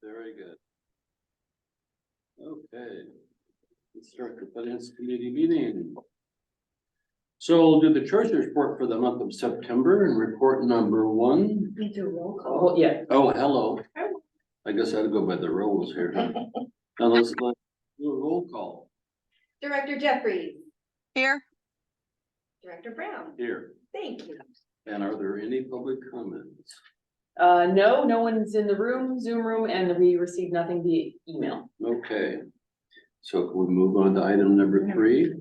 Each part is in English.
Very good. Okay, let's start the finance committee meeting. So we'll do the treasurer's report for the month of September and report number 1. We do roll call. Oh, yeah. Oh, hello. I guess I'd go by the rules here. Now let's do a roll call Director Jeffries. Here. Director Brown. here. Thank you. And are there any public comments? No one's in the room, Zoom room, and we received nothing via email. Okay. So can we move on to item number 3?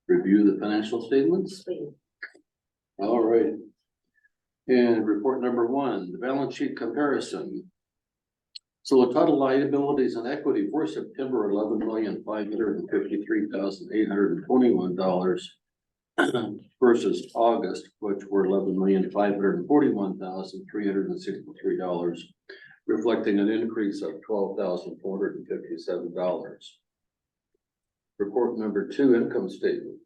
Review the financial statements. Please. All right. And report number 1, the balance sheet comparison. So the total liabilities and equity for September, $11,553,821 versus August, which were $11,541,363, reflecting an increase of $12,457. Report number 2, income statement.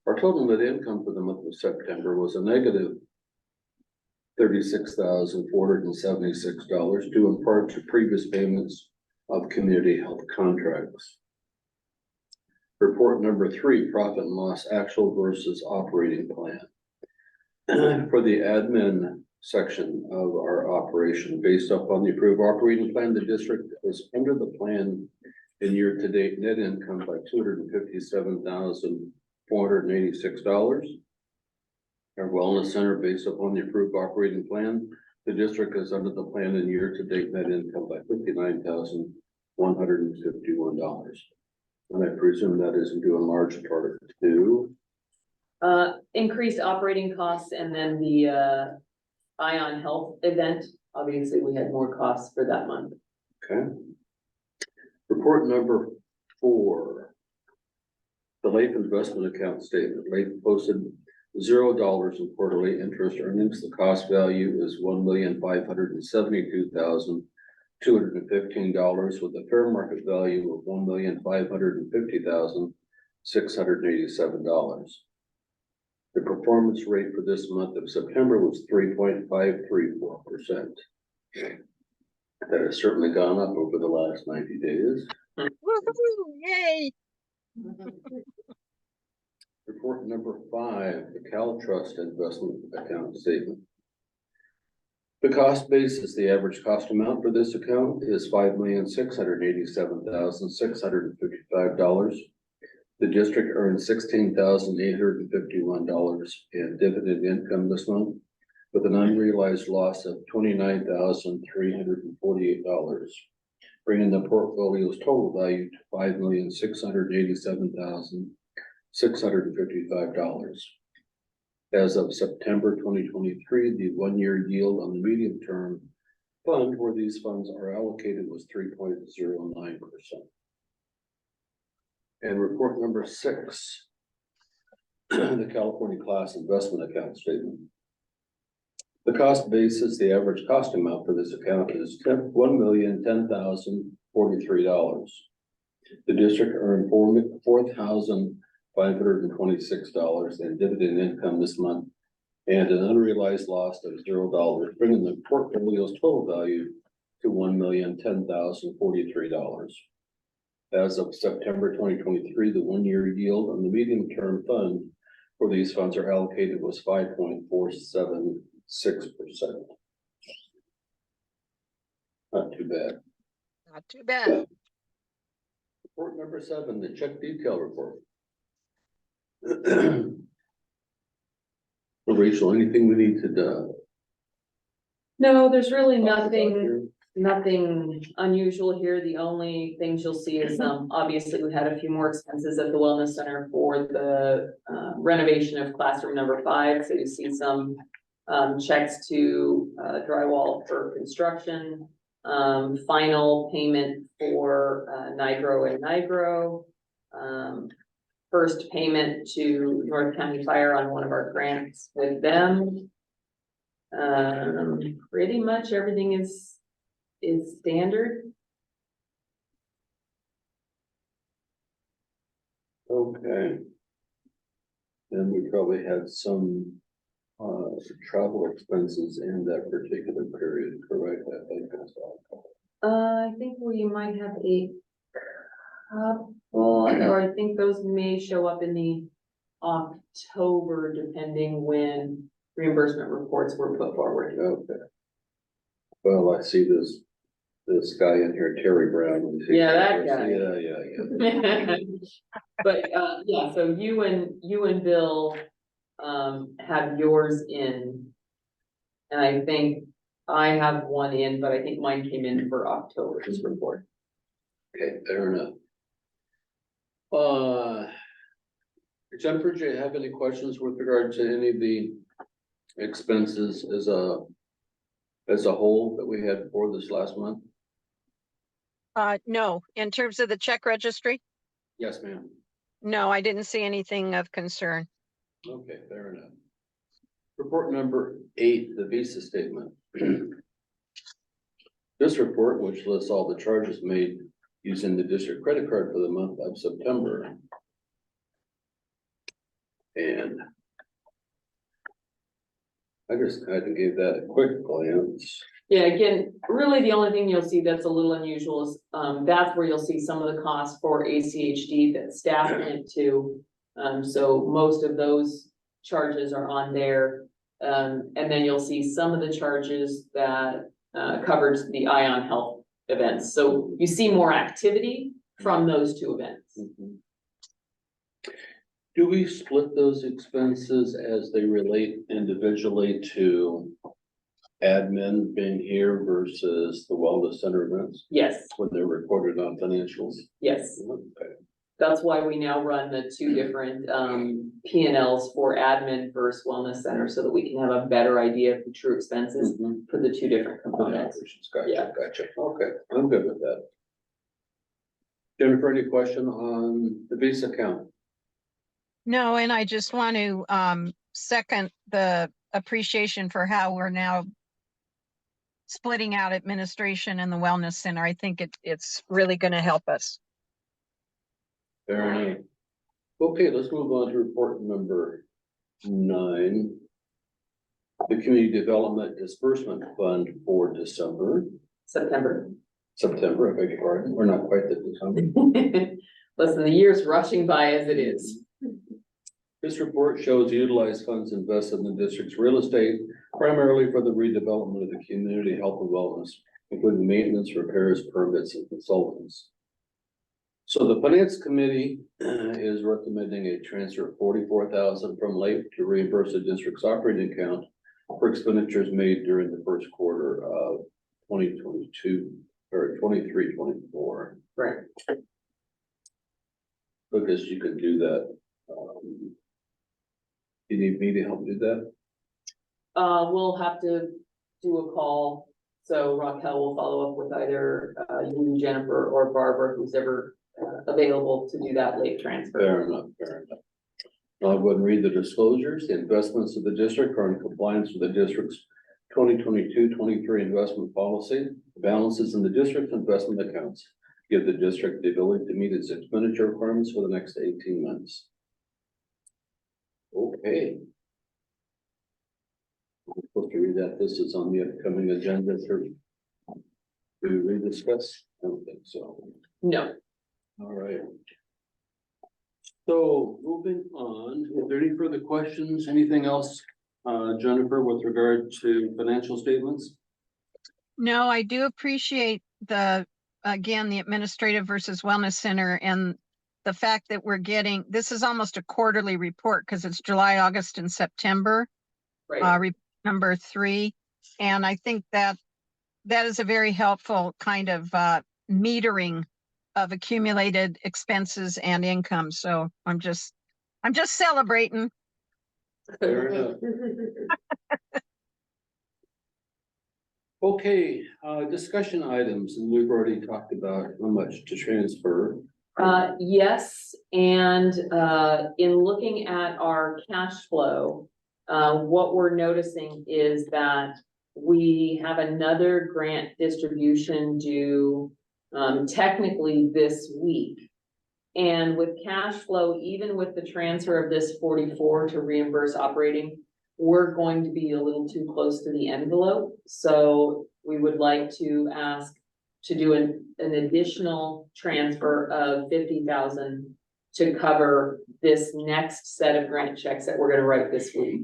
Our total net income for the month of September was a negative $36,476, due in part to previous payments of community health contracts. Report number 3, profit and loss actual versus operating plan. For the admin section of our operation, based upon the approved operating plan, the district is under the plan in year-to-date net income by $257,486. Our wellness center, based upon the approved operating plan, the district is under the plan in year-to-date net income by $59,151. And I presume that is due in large part to Increased operating costs and then the Ion Health event. Obviously, we had more costs for that month. okay. Report number 4. The Life investment account statement. Life posted $0 in quarterly interest earnings. The cost value is $1,572,215 with a fair market value of $1,550,687. The performance rate for this month of September was 3.534%. That has certainly gone up over the last 90 days. Woohoo! Yay! Report number 5, the Cal Trust investment account statement. The cost basis, the average cost amount for this account is $5,687,655. The district earned $16,851 in dividend income this month, with an unrealized loss of $29,348, bringing the portfolio's total value to $5,687,655. As of September 2023, the 1-year yield on the medium-term fund where these funds are allocated was 3.09%. And report number 6, the California Class Investment Account Statement. The cost basis, the average cost amount for this account is $1,010,043. The district earned $4,526 in dividend income this month and an unrealized loss of $0, bringing the portfolio's total value to $1,010,043. As of September 2023, the 1-year yield on the medium-term fund for these funds are allocated was 5.476%. Not too bad. Not too bad. Report number 7, the check detail report. Rachel, anything we need to do? No, there's really nothing unusual here. The only things you'll see is obviously we had a few more expenses at the wellness center for the renovation of classroom number 5. So you see some checks to drywall for construction, final payment for Nigro and Nigro, first payment to North County Fire on one of our grants with them. Pretty much everything is standard. Okay. Then we probably had some travel expenses in that particular period, correct? I think that's all. I think we might have a couple, or I think those may show up in the October, depending when reimbursement reports were put forward. Okay. Well, I see this guy in here, Terry Brown. Yeah, that guy. Yeah. But, yeah, so you and Bill, have yours in. And I think I have one in, but I think mine came in for October's report. Okay, fair enough. Jennifer, do you have any questions with regard to any of the expenses as a whole that we had for this last month? No, in terms of the check registry, Yes, ma'am. no, I didn't see anything of concern. Okay, fair enough. Report number 8, the visa statement. This report, which lists all the charges made using the district credit card for the month of September. And I just kind of gave that a quick glance. Yeah, again, really the only thing you'll see that's a little unusual is, that's where you'll see some of the costs for ACHD that staff went to. So most of those charges are on there. And then you'll see some of the charges that, covers the Ion Health events. So you see more activity from those two events. Do we split those expenses as they relate individually to admin being here versus the wellness center events Yes, when they're recorded on financials? yes. Okay. That's why we now run the two different P&Ls for admin versus wellness center, so that we can have a better idea of the true expenses for the two different components. Yeah. Gotcha. Okay, I'm good with that. Jennifer, any question on the Visa account? No, and I just want to second the appreciation for how we're now splitting out administration and the wellness center. I think it's really going to help us. Fair enough. Okay, let's move on to report number 9. The Community Development Disbursement Fund for September. September, I beg your pardon, we're not quite the December. Listen, the year's rushing by as it is. This report shows utilized funds invested in the district's real estate, primarily for the redevelopment of the community health and wellness, including maintenance, repairs, permits, and consultants. So the finance committee is recommending a transfer of $44,000 from LAPE to reimburse the district's operating account for expenditures made during the first quarter of 2022 or 23-24. Right. Because you can do that. You need me to help do that? We'll have to do a call. So Raquel will follow up with either you, Jennifer, or Barbara, who's ever available to do that late transfer. Fair enough, fair enough. I'll go ahead and read the disclosures. The investments of the district are in compliance with the district's 2022-23 investment policy. The balances in the district investment accounts give the district the ability to meet its expenditure requirements for the next 18 months. Okay. I'm supposed to read that. This is on the upcoming agenda to rediscuss. I don't think so. No. All right. So moving on, is there any further questions? Anything else, Jennifer, with regard to financial statements? No, I do appreciate the administrative versus wellness center and the fact that we're getting, this is almost a quarterly report because it's July, August, and September. Right. Number 3. And I think that is a very helpful kind of metering of accumulated expenses and income. So I'm just celebrating. Fair enough. Okay, discussion items, and we've already talked about how much to transfer. Yes, and in looking at our cash flow, what we're noticing is that we have another grant distribution due technically this week. And with cash flow, even with the transfer of this 44 to reimburse operating, we're going to be a little too close to the envelope. So we would like to ask to do an additional transfer of 50,000 to cover this next set of grant checks that we're gonna write this week.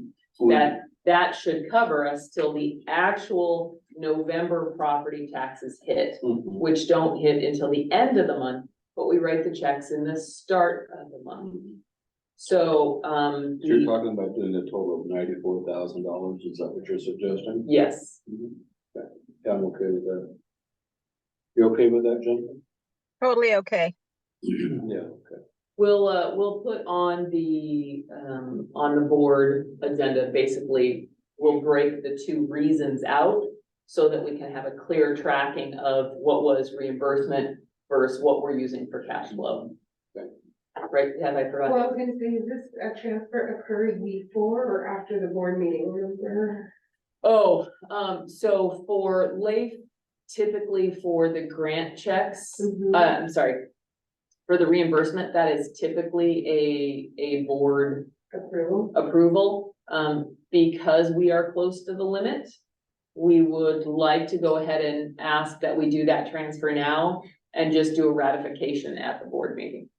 That should cover us till the actual November property taxes hit, Mhm. which don't hit until the end of the month, but we write the checks in the start of the month. So, You're talking about doing a total of $94,000, is that what you're suggesting? yes, Okay. Yeah, I'm okay with that. You okay with that, Jennifer? Totally okay. Yeah, okay. we'll put on the board agenda, basically, we'll break the two reasons out so that we can have a clear tracking of what was reimbursement versus what we're using for cash flow. Okay. Right, have I forgotten? Well, I was gonna say, is this a transfer occurred before or after the board meeting, remember? Oh, so for LAIF, typically for the grant checks, Mhm. I'm sorry. For the reimbursement, that is typically a board Approval? approval. Because we are close to the limit, we would like to go ahead and ask that we do that transfer now and just do a ratification at the board meeting.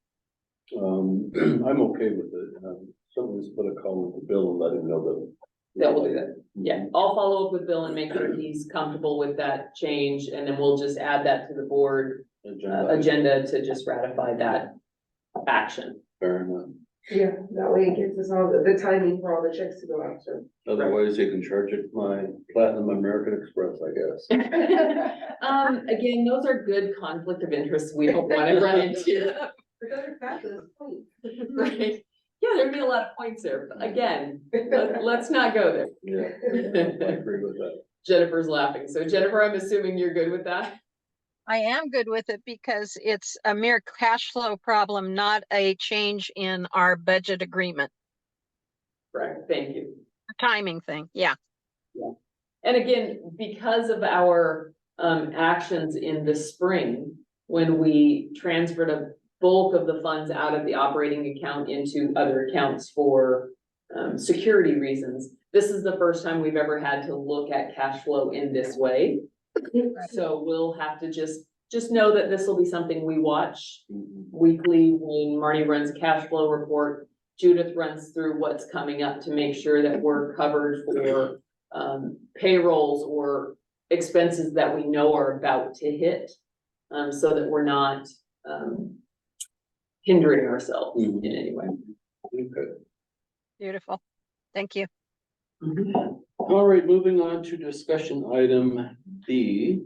I'm okay with it. Someone's put a call with the bill and let him know that. That will do that. Yeah, I'll follow up with Bill and make sure he's comfortable with that change, and then we'll just add that to the board agenda to just ratify that action. Fair enough. Yeah, that way it gives us all the timing for all the checks to go out, so. Otherwise, you can charge it my Platinum American Express, I guess. Again, those are good conflict of interest we don't want to run into. But those are fabulous points. Right? Yeah, there'd be a lot of points there, but again, let's not go there. Yeah, I agree with that. Jennifer's laughing. So Jennifer, I'm assuming you're good with that? I am good with it because it's a mere cash flow problem, not a change in our budget agreement. Right, thank you. A timing thing, yeah. And again, because of our actions in the spring, when we transferred a bulk of the funds out of the operating account into other accounts for security reasons, this is the first time we've ever had to look at cash flow in this way. So we'll have to just know that this will be something we watch weekly when Marty runs a cash flow report. Judith runs through what's coming up to make sure that we're covered for payrolls or expenses that we know are about to hit, so that we're not hindering ourselves in any way. Okay. Beautiful. Thank you. All right, moving on to discussion item B.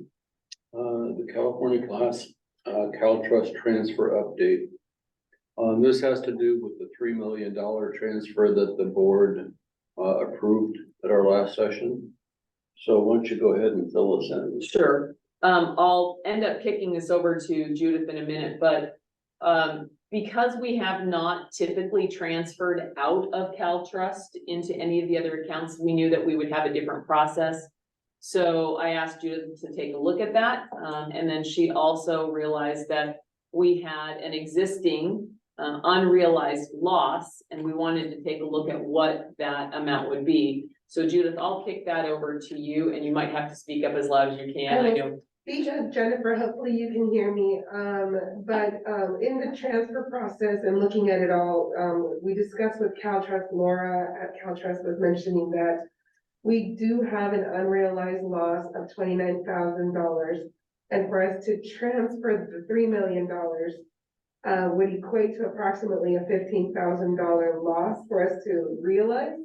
The California class, CalTrust transfer update. This has to do with the $3 million transfer that the board approved at our last session. So why don't you go ahead and fill us in? Sure. I'll end up kicking this over to Judith in a minute, but because we have not typically transferred out of CalTrust into any of the other accounts, we knew that we would have a different process. So I asked Judith to take a look at that. And then she also realized that we had an existing unrealized loss, and we wanted to take a look at what that amount would be. So Judith, I'll kick that over to you, and you might have to speak up as loud as you can. I know. Jennifer, hopefully you can hear me, but in the transfer process and looking at it all, we discussed with CalTrust, Laura at CalTrust was mentioning that we do have an unrealized loss of $29,000. And for us to transfer the $3 million would equate to approximately a $15,000 loss for us to realize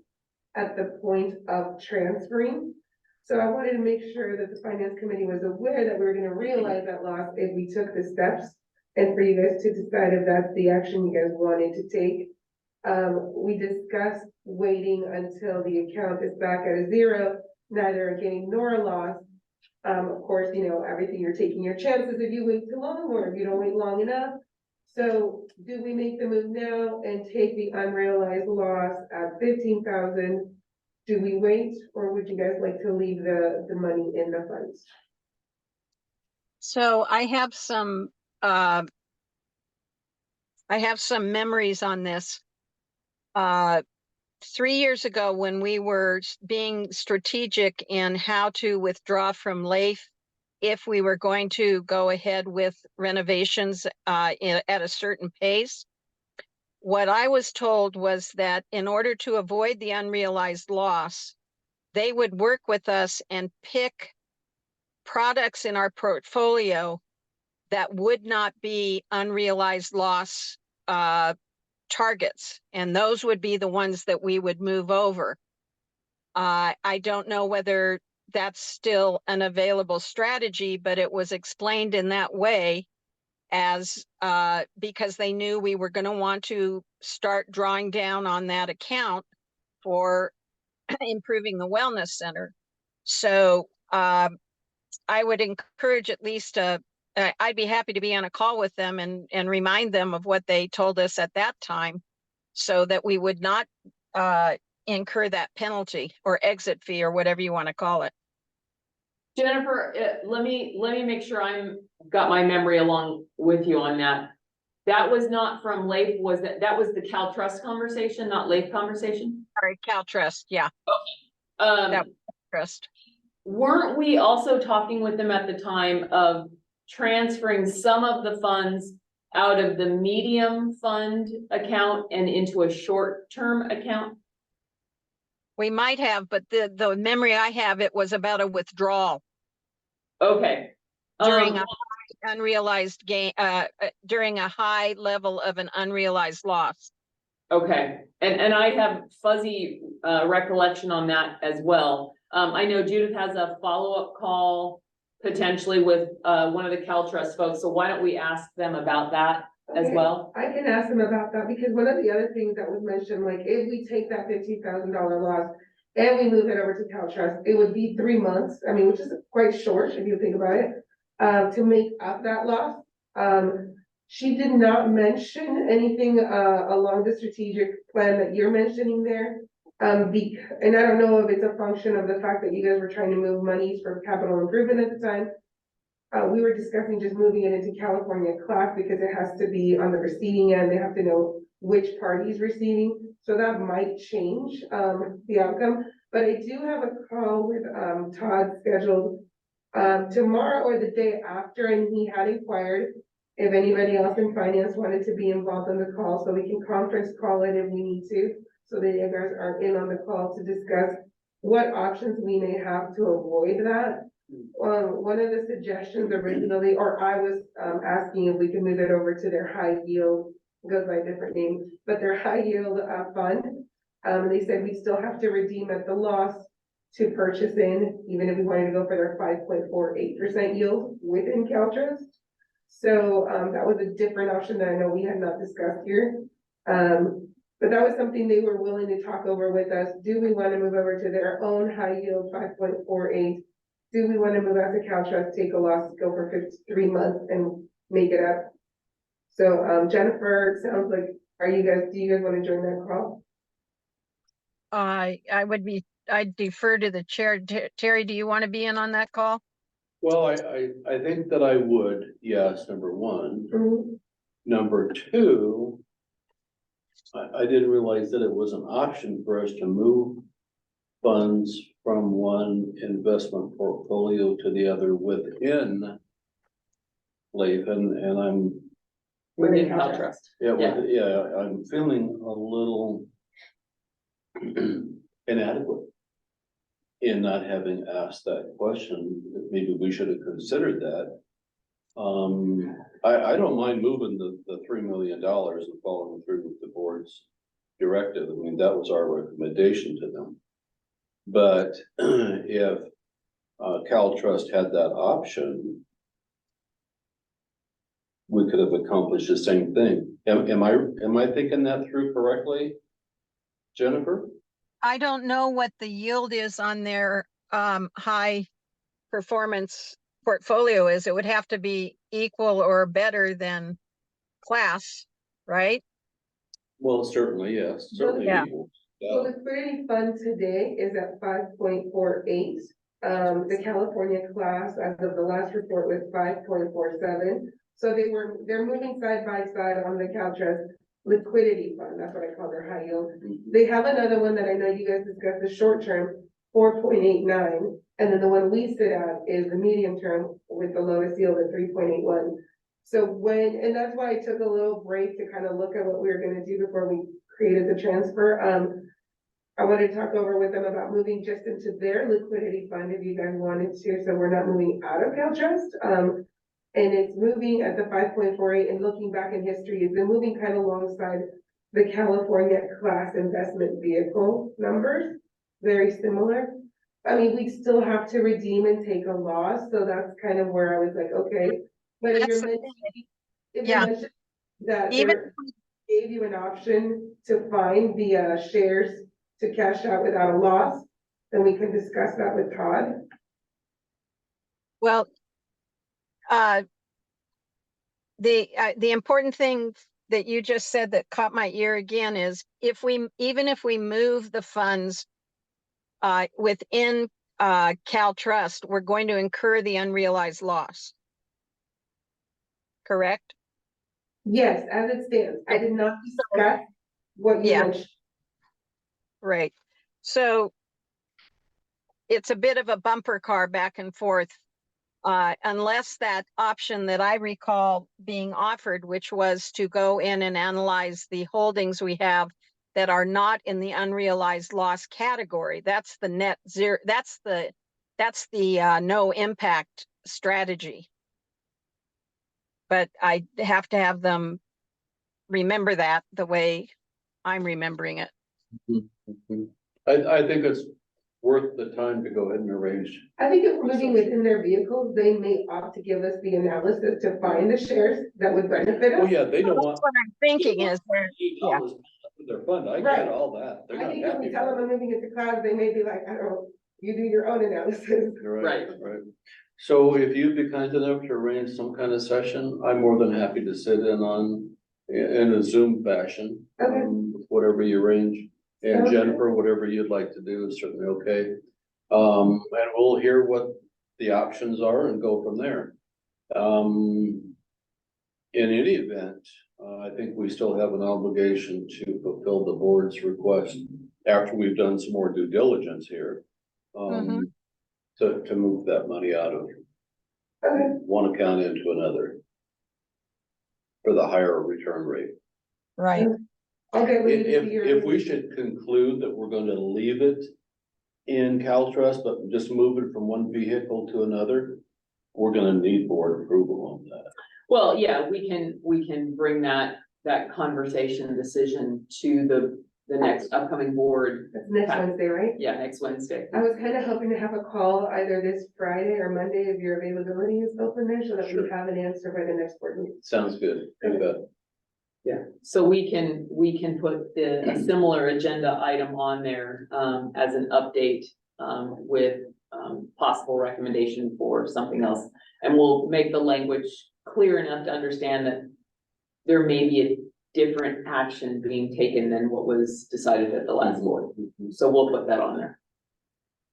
at the point of transferring. So I wanted to make sure that the finance committee was aware that we were gonna realize that loss if we took the steps, and for you guys to decide if that's the action you guys wanted to take. We discussed waiting until the account is back at a zero, neither a gain nor a loss. Of course, you know, everything, you're taking your chances if you wait too long or if you don't wait long enough. So do we make the move now and take the unrealized loss at 15,000? Do we wait, or would you guys like to leave the money in the funds? So I have some memories on this. 3 years ago, when we were being strategic in how to withdraw from LAIF if we were going to go ahead with renovations at a certain pace. What I was told was that in order to avoid the unrealized loss, they would work with us and pick products in our portfolio that would not be unrealized loss targets, and those would be the ones that we would move over. I don't know whether that's still an available strategy, but it was explained in that way as because they knew we were going to want to start drawing down on that account for improving the wellness center. So I would encourage at least I'd be happy to be on a call with them and remind them of what they told us at that time, so that we would not incur that penalty or exit fee or whatever you want to call it. Jennifer, let me make sure I'm got my memory along with you on that. That was not from Leif, was that was the CalTrust conversation, not Leif conversation? Sorry, CalTrust, yeah. That Trust. Weren't we also talking with them at the time of transferring some of the funds out of the medium fund account and into a short-term account? We might have, but the memory I have, it was about a withdrawal Okay. during a high unrealized gain, during a high level of an unrealized loss. Okay, and I have fuzzy recollection on that as well. I know Judith has a follow-up call potentially with one of the CalTrust folks, so why don't we ask them about that as Okay, well? I can ask them about that, because one of the other things that was mentioned, like if we take that $15,000 loss and we move it over to CalTrust, it would be 3 months, I mean, which is quite short if you think about it, to make up that loss. She did not mention anything along the strategic plan that you're mentioning there. And I don't know if it's a function of the fact that you guys were trying to move monies for capital improvement at the time. We were discussing just moving it into California class because it has to be on the receiving end. They have to know which party is receiving. So that might change the outcome. But I do have a call with Todd scheduled tomorrow or the day after, and he had inquired if anybody else in finance wanted to be involved in the call, so we can conference call it if we need to, so that you guys are in on the call to discuss what options we may have to avoid that. One of the suggestions originally, or I was asking if we could move it over to their high yield, goes by a different name, but their high yield fund. They said we still have to redeem at the loss to purchase in, even if we wanted to go for their 5.48% yield within CalTrust. So that was a different option that I know we had not discussed here. But that was something they were willing to talk over with us. Do we want to move over to their own high yield 5.48? Do we want to move out to CalTrust, take a loss, go for 3 months and make it up? So Jennifer, it sounds like, do you guys want to join that call? I'd defer to the chair. Terry, do you want to be in on that call? Well, I think that I would, yes, number one. Mhm. Number two, I didn't realize that it was an option for us to move funds from one investment portfolio to the other within Leif, and I'm, Within CalTrust. I'm feeling a little inadequate in not having asked that question. Maybe we should have considered that. I don't mind moving the $3 million and following through with the board's directive. I mean, that was our recommendation to them. But if CalTrust had that option, we could have accomplished the same thing. Am I thinking that through correctly, Jennifer? I don't know what the yield is on their high performance portfolio is. It would have to be equal or better than class, right? Well, certainly, yes, certainly Yeah. equal. The Yeah. liquidity fund today is at 5.48. The California class, as of the last report, was 5.47. So they're moving side by side on the CalTrust liquidity fund. That's what I call their high yield. They have another one that I know you guys discussed, the short term. 4.89, and then the one we sit at is the medium term with the lowest yield at 3.81. So and that's why I took a little break to kind of look at what we were gonna do before we created the transfer. I want to talk over with them about moving just into their liquidity fund if you guys wanted to, so we're not moving out of CalTrust. And it's moving at the 5.48, and looking back in history, it's been moving kind of alongside the California class investment vehicle numbers, very similar. I mean, we still have to redeem and take a loss, so that's kind of where I was like, okay. But if That's you're the mentioning, if Yeah. you mentioned that Even, they gave you an option to find the shares to cash out without a loss, then we can discuss that with Todd. well, the important thing that you just said that caught my ear again is even if we move the funds within CalTrust, we're going to incur the unrealized loss. Correct? Yes, as it stands. I did not discuss what you Yeah. mentioned. Right. So it's a bit of a bumper car back and forth. Unless that option that I recall being offered, which was to go in and analyze the holdings we have that are not in the unrealized loss category. That's the net zero. That's the no impact strategy. But I have to have them remember that the way I'm remembering it. I think it's worth the time to go ahead and arrange. I think if we're moving within their vehicles, they may opt to give us the analysis to find the shares that would benefit us. Oh, yeah, they don't That's want. what I'm thinking is there. Yeah. Their fund, I Right. get all that. They're I not think if we happy. tell them I'm moving into clouds, they may be like, I don't know, you do your own analysis. Right, right. So if you'd be kind enough to arrange some kind of session, I'm more than happy to sit in a Zoom fashion. Okay. Whatever you arrange, and Okay. Jennifer, whatever you'd like to do is certainly okay. And we'll hear what the options are and go from there. In any event, I think we still have an obligation to fulfill the board's request after we've done some more due diligence here. Mhm. To move that money out of Okay. one account into another for the higher return rate. Right. I'll get with you to see your. If we should conclude that we're going to leave it in CalTrust, but just move it from one vehicle to another, we're gonna need board approval on that. Well, yeah, we can bring that conversation decision to the next upcoming board. That's next Wednesday, right? Yeah, next Wednesday. I was kind of hoping to have a call either this Friday or Monday if your availability is open there, so that we Sure. have an answer by the next board meeting. Sounds good. You bet. Yeah, so we can put a similar agenda item on there, as an update, with, possible recommendation for something else. And we'll make the language clear enough to understand that there may be a different action being taken than what was decided at the last board. So we'll put that on there.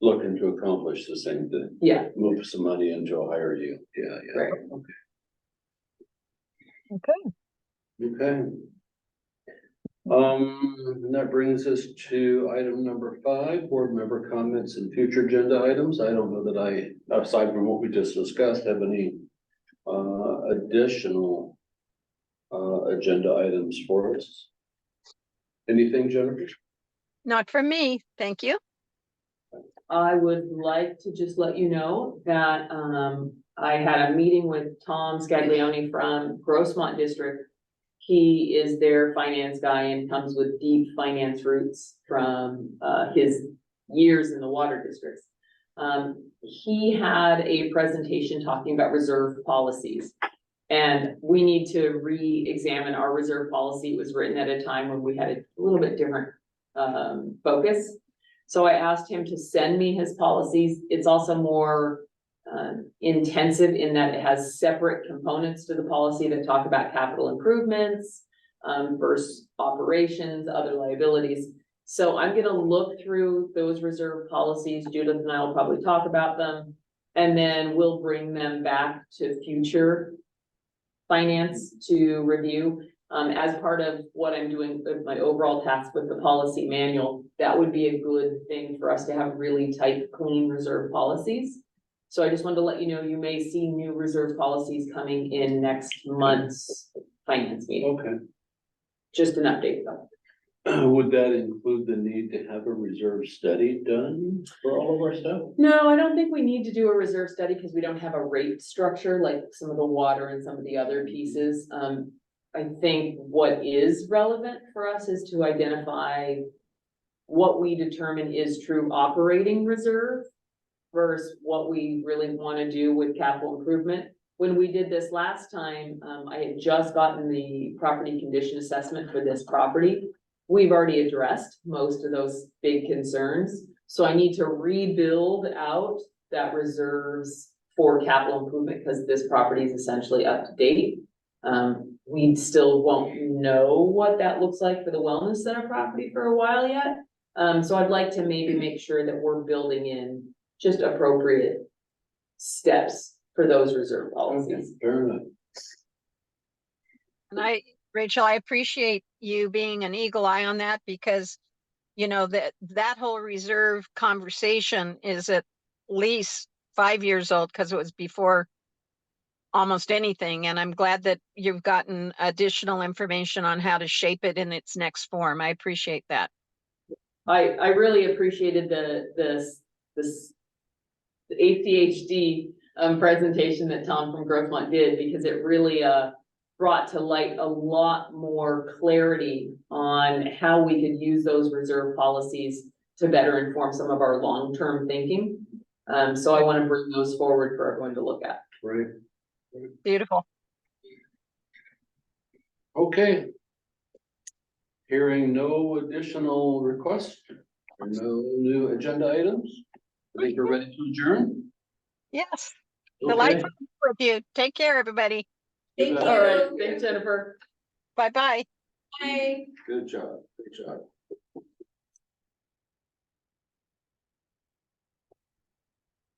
Looking to accomplish the same thing, Yeah, move some money into a higher yield. Yeah, yeah. right. Okay. Okay. That brings us to item number 5, board member comments and future agenda items. I don't know that I, aside from what we just discussed, have any additional agenda items for us. Anything, Jennifer? Not from me. Thank you. I would like to just let you know that, I had a meeting with Tom Scaglione from Grossmont District. He is their finance guy and comes with deep finance roots from, his years in the water districts. He had a presentation talking about reserve policies. And we need to re-examine our reserve policy. It was written at a time when we had a little bit different, focus. So I asked him to send me his policies. It's also more intensive in that it has separate components to the policy that talk about capital improvements, versus operations, other liabilities. So I'm gonna look through those reserve policies. Judith and I will probably talk about them. And then we'll bring them back to future finance to review. As part of what I'm doing with my overall task with the policy manual, that would be a good thing for us to have really tight, clean reserve policies. So I just wanted to let you know, you may see new reserve policies coming in next month's finance meeting, Okay. just an update though. Would that include the need to have a reserve study done for all of our stuff? No, I don't think we need to do a reserve study because we don't have a rate structure like some of the water and some of the other pieces. I think what is relevant for us is to identify what we determine is true operating reserve versus what we really want to do with capital improvement. When we did this last time, I had just gotten the property condition assessment for this property. We've already addressed most of those big concerns. So I need to rebuild out that reserves for capital improvement because this property is essentially up to date. We still won't know what that looks like for the wellness center property for a while yet. So I'd like to maybe make sure that we're building in just appropriate steps for those reserve policies. Fair enough. And Rachel, I appreciate you being an eagle eye on that because, you know, that whole reserve conversation is at least 5 years old because it was before almost anything. And I'm glad that you've gotten additional information on how to shape it in its next form. I appreciate that. I really appreciated the ACHD presentation that Tom from Growthmont did because it really brought to light a lot more clarity on how we could use those reserve policies to better inform some of our long-term thinking. So I want to bring those forward for everyone to look at. Right. Beautiful. Okay. Hearing no additional requests or no new agenda items, I think we're ready to adjourn. Yes. Okay. Delightful with you. Take care, everybody. Good Thank job. All right, thanks, Jennifer. Bye-bye. Bye. Good job. Good job.